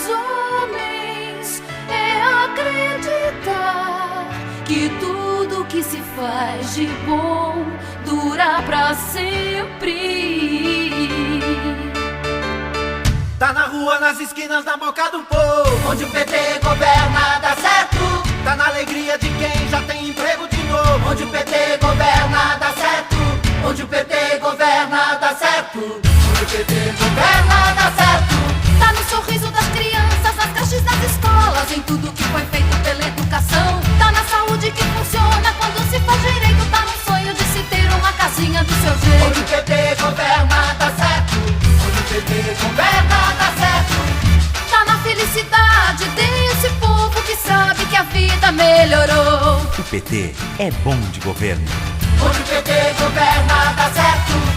homens é acreditar que tudo que se faz de bom dura pra sempre. Tá na rua, nas esquinas, na boca do povo, onde o PT governa dá certo. Tá na alegria de quem já tem emprego de novo, onde o PT governa dá certo. Onde o PT governa dá certo. Onde o PT governa dá certo. Tá no sorriso das crianças, nas creches, nas escolas, em tudo que foi feito pela educação. Tá na saúde que funciona quando se faz direito. Tá no sonho de se ter uma casinha do seu jeito. Onde o PT governa dá certo. Onde o PT governa dá certo. Tá na felicidade desse povo que sabe que a vida melhorou. O PT é bom de governo. Onde o PT governa dá certo.